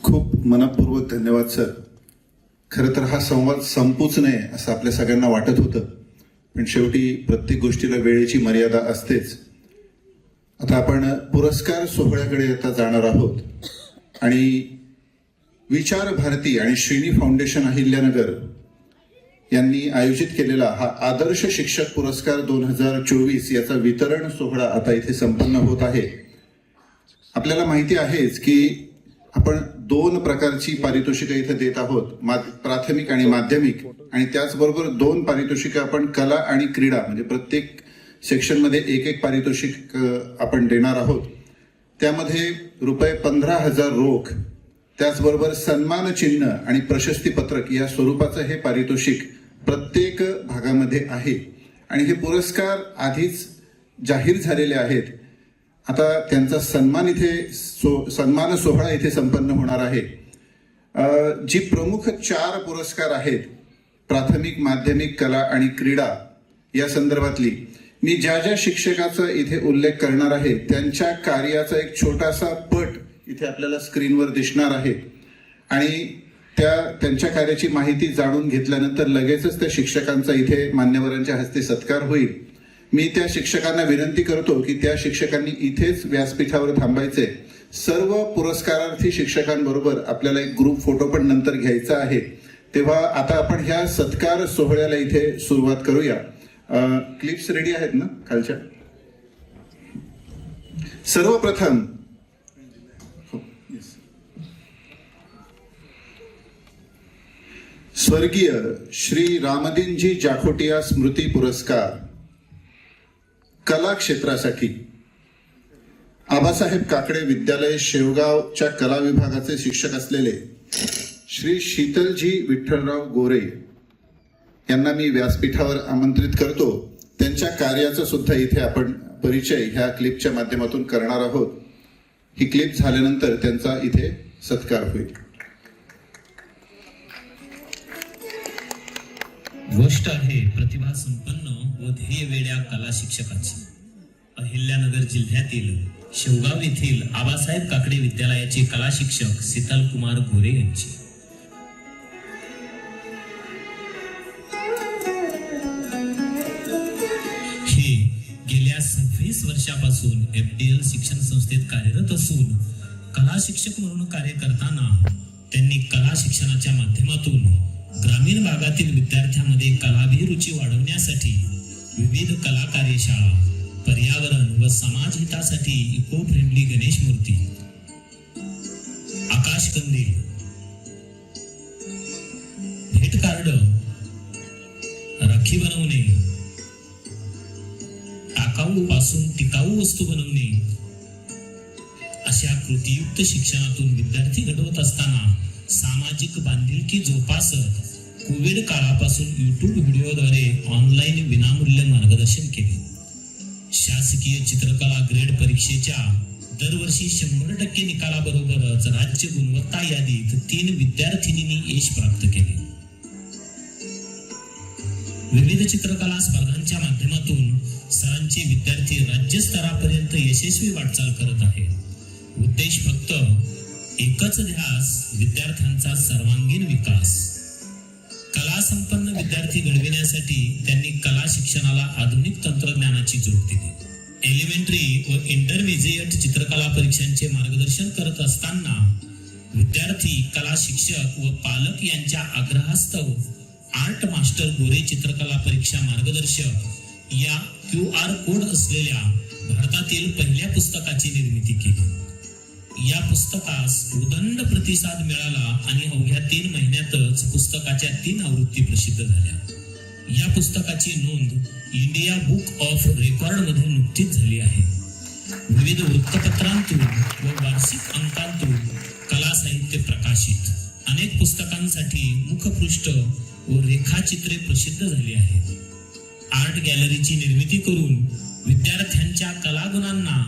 खूप मनपूर्वक धन्यवाद सर. खरं तर हा संवाद संपूच नये असं आपल्या सगळ्यांना वाटत होतं, पण शेवटी प्रत्येक गोष्टीला वेळेची मर्यादा असतेच. आता आपण पुरस्कार सोहळ्याकडे आता जाणार आहोत आणि विचार भारती आणि श्रीनी फाउंडेशन अहिल्यानगर यांनी आयोजित केलेला हा आदर्श शिक्षक पुरस्कार 2024 याचा वितरण सोहळा आता इथे संपन्न होत आहे. आपल्याला माहिती आहेच की आपण 2 प्रकारची पारितोषिकं इथे देत आहोत, प्राथमिक आणि माध्यमिक, आणि त्याचबरोबर 2 पारितोषिकं आपण कला आणि क्रीडा म्हणजे प्रत्येक सेक्शनमध्ये एक पारितोषिक आपण देणार आहोत. त्यामध्ये ₹15,000 रोख, त्याचबरोबर सन्मान चिन्ह आणि प्रशस्ती पत्रक या स्वरूपाचं हे पारितोषिक प्रत्येक भागामध्ये आहे. आणि हे पुरस्कार आधीच जाहीर झालेले आहेत. आता त्यांचा सन्मान सन्मान सोहळा इथे संपन्न होणार आहे. जी प्रमुख 4 पुरस्कार आहेत, प्राथमिक, माध्यमिक, कला आणि क्रीडा या संदर्भातली, मी ज्या शिक्षकाचा इथे उल्लेख करणार आहे त्यांच्या कार्याचा एक छोटासा पट इथे आपल्याला स्क्रीनवर दिसणार आहे. आणि त्यांच्या कार्याची माहिती जाणून घेतल्यानंतर लगेचच त्या शिक्षकांचा इथे मान्यवरांच्या हस्ते सत्कार होईल. मी त्या शिक्षकांना विनंती करतो की त्या शिक्षकांनी इथेच व्यासपीठावर थांबायचे. सर्व पुरस्कारार्थी शिक्षकांबरोबर आपल्याला एक ग्रुप फोटो पण नंतर घ्यायचा आहे. तेव्हा आता आपण ह्या सत्कार सोहळ्याला इथे सुरुवात करूया. क्लिप्स रेडी आहेत ना खालच्या? सर्वप्रथम स्वर्गीय श्री रामदिनजी जाखोटिया स्मृती पुरस्कार कला क्षेत्रासाठी आबासाहेब काकडे विद्यालय शेवगावच्या कला विभागाचे शिक्षक असलेले श्री शीतलजी विठ्ठलराव गोरे यांना मी व्यासपीठावर आमंत्रित करतो. त्यांच्या कार्याचा सुद्धा इथे आपण परिचय ह्या क्लिपच्या माध्यमातून करणार आहोत. ही क्लिप झाल्यानंतर त्यांचा इथे सत्कार होईल. गोष्ट आहे प्रतिभा संपन्न व ध्येयवेड्या कला शिक्षकाची. अहिल्यानगर जिल्ह्यातील शेवगाव येथील आबासाहेब काकडे विद्यालयाचे कला शिक्षक शीतल कुमार गोरे यांची. हे गेल्या 26 वर्षापासून FDL शिक्षण संस्थेत कार्यरत असून कला शिक्षक म्हणून कार्य करताना त्यांनी कला शिक्षणाच्या माध्यमातून ग्रामीण भागातील विद्यार्थ्यांमध्ये कलाभिरुची वाढवण्यासाठी विविध कला कार्यशाळा, पर्यावरण व समाज हितासाठी इको फ्रेंडली गणेश मूर्ती, आकाश कंदील, भेट कार्ड, राखी बनवणे, टाकाऊ पासून टिकाऊ वस्तू बनवणे अशा कृतीयुक्त शिक्षणातून विद्यार्थी घडवत असताना सामाजिक बांधिलकी जोपासत कोविड काळापासून YouTube व्हिडिओद्वारे ऑनलाईन विनामूल्य मार्गदर्शन केले. शासकीय चित्रकला ग्रेड परीक्षेच्या दरवर्षी 100% निकालाबरोबरच राज्य गुणवत्ता यादीत 3 विद्यार्थिनींनी यश प्राप्त केले. विविध चित्रकला स्पर्धांच्या माध्यमातून सरांचे विद्यार्थी राज्यस्तरापर्यंत यशस्वी वाटचाल करत आहेत. उद्देश फक्त एकच ध्यास, विद्यार्थ्यांचा सर्वांगीण विकास. कला संपन्न विद्यार्थी घडविण्यासाठी त्यांनी कला शिक्षणाला आधुनिक तंत्रज्ञानाची जोड दिली. एलिमेंटरी व इंटरमिजिएट चित्रकला परीक्षांचे मार्गदर्शन करत असताना विद्यार्थी, कला शिक्षक व पालक यांच्या आग्रहास्तव आर्ट मास्टर गोरे चित्रकला परीक्षा मार्गदर्शक या QR कोड असलेल्या भारतातील पहिल्या पुस्तकाची निर्मिती केली. या पुस्तकास उदंड प्रतिसाद मिळाला आणि अवघ्या 3 महिन्यातच पुस्तकाच्या 3 आवृत्ती प्रसिद्ध झाल्या. या पुस्तकाची नोंद इंडिया बुक ऑफ रेकॉर्ड मध्ये नुकतीच झाली आहे. विविध वृत्तपत्रांतून व वार्षिक अंकांतून कला साहित्य प्रकाशित, अनेक पुस्तकांसाठी मुखपृष्ठ व रेखाचित्रे प्रसिद्ध झाली आहेत. आर्ट गॅलरीची निर्मिती करून विद्यार्थ्यांच्या कलागुणांना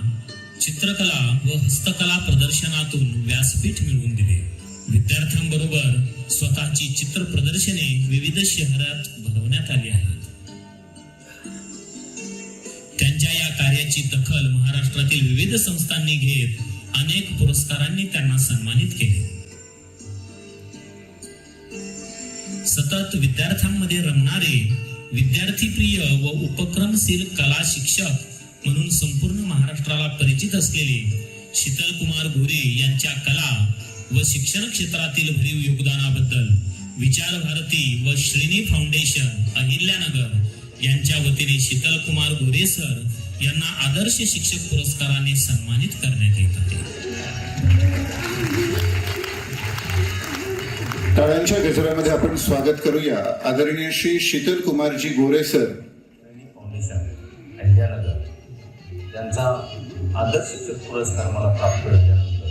चित्रकला व हस्तकला प्रदर्शनातून व्यासपीठ मिळवून दिले. विद्यार्थ्यांबरोबर स्वतःची चित्र प्रदर्शने विविध शहरात भरवण्यात आली आहेत. त्यांच्या या कार्याची दखल महाराष्ट्रातील विविध संस्थांनी घेत अनेक पुरस्कारांनी त्यांना सन्मानित केले. सतत विद्यार्थ्यांमध्ये रमणारे विद्यार्थीप्रिय व उपक्रमशील कला शिक्षक म्हणून संपूर्ण महाराष्ट्राला परिचित असलेले शीतलकुमार गोरे यांच्या कला व शिक्षण क्षेत्रातील भरीव योगदानाबद्दल विचार भारती व श्रेणी फाउंडेशन अहिल्यानगर यांच्या वतीने शीतलकुमार गोरे सर यांना आदर्श शिक्षक पुरस्काराने सन्मानित करण्यात येत आहे. टाळ्यांच्या गजरामध्ये आपण स्वागत करूया आदरणीय श्री शीतलकुमारजी गोरे सर. फाउंडेशन अहिल्यानगर यांचा आदर्श शिक्षक पुरस्कार मला प्राप्त झाल्यानंतर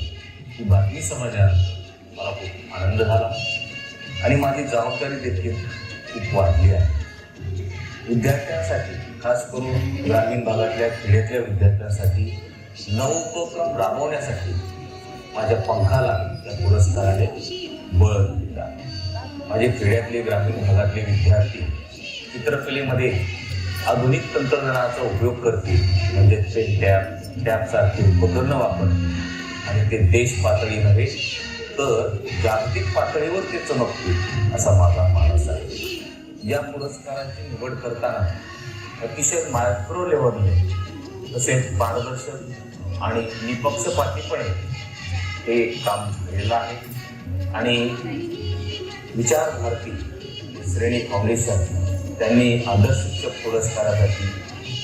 ही बातमी समजल्यानंतर मला खूप आनंद झाला आणि माझी जबाबदारी देखील खूप वाढली आहे. विद्यार्थ्यांसाठी, खास करून ग्रामीण भागातल्या खेड्यातल्या विद्यार्थ्यांसाठी नवोपक्रम राबवण्यासाठी माझ्या पंखाला या पुरस्काराने बळ दिला. माझे खेड्यातले ग्रामीण भागातले विद्यार्थी चित्रकलेमध्ये आधुनिक तंत्रज्ञानाचा उपयोग करतील, म्हणजे पेन टॅबसारखे उपकरण वापरतील आणि ते देश पातळी नव्हे तर जागतिक पातळीवर ते चमकतील असा माझा मानस आहे. या पुरस्काराची निवड करताना अतिशय मायक्रो लेव्हलने तसेच पारदर्शक आणि निपक्षपातीपणे हे काम झालेलं आहे आणि विचार भारती श्रेणी फाउंडेशन त्यांनी आदर्श शिक्षक पुरस्कारासाठी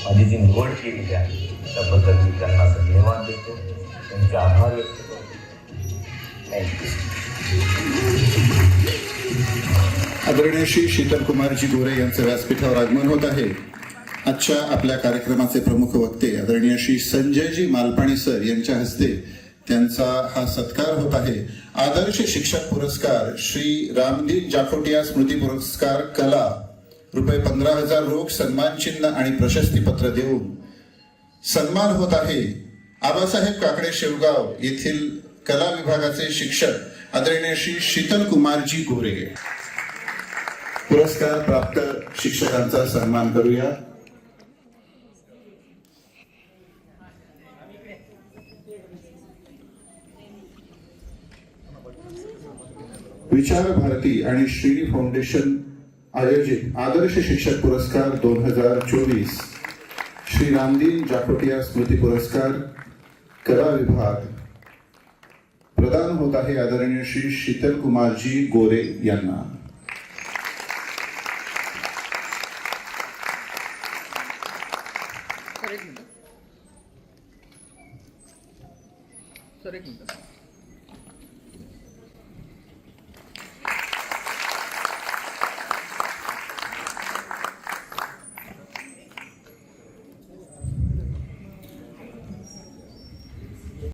माझी जी निवड केलेली आहे त्याबद्दल मी त्यांना धन्यवाद देतो, त्यांचे आभार व्यक्त करतो. थँक्यू. आदरणीय श्री शीतलकुमारजी गोरे यांचं व्यासपीठावर आगमन होत आहे. आजच्या आपल्या कार्यक्रमाचे प्रमुख वक्ते आदरणीय श्री संजयजी मालपाणी सर यांच्या हस्ते त्यांचा हा सत्कार होत आहे. आदर्श शिक्षक पुरस्कार श्री रामदीन जाखोटिया स्मृती पुरस्कार कला ₹15,000 रोख सन्मान चिन्ह आणि प्रशस्तीपत्र देऊन सन्मान होत आहे. आबासाहेब काकडे शेवगाव येथील कला विभागाचे शिक्षक आदरणीय श्री शीतलकुमारजी गोरे. पुरस्कार प्राप्त शिक्षकांचा सन्मान करूया. विचार भारती आणि श्रेणी फाउंडेशन आयोजित आदर्श शिक्षक पुरस्कार 2024 श्री रामदीन जाखोटिया स्मृती पुरस्कार कला विभाग प्रदान होत आहे आदरणीय श्री शीतलकुमारजी गोरे यांना.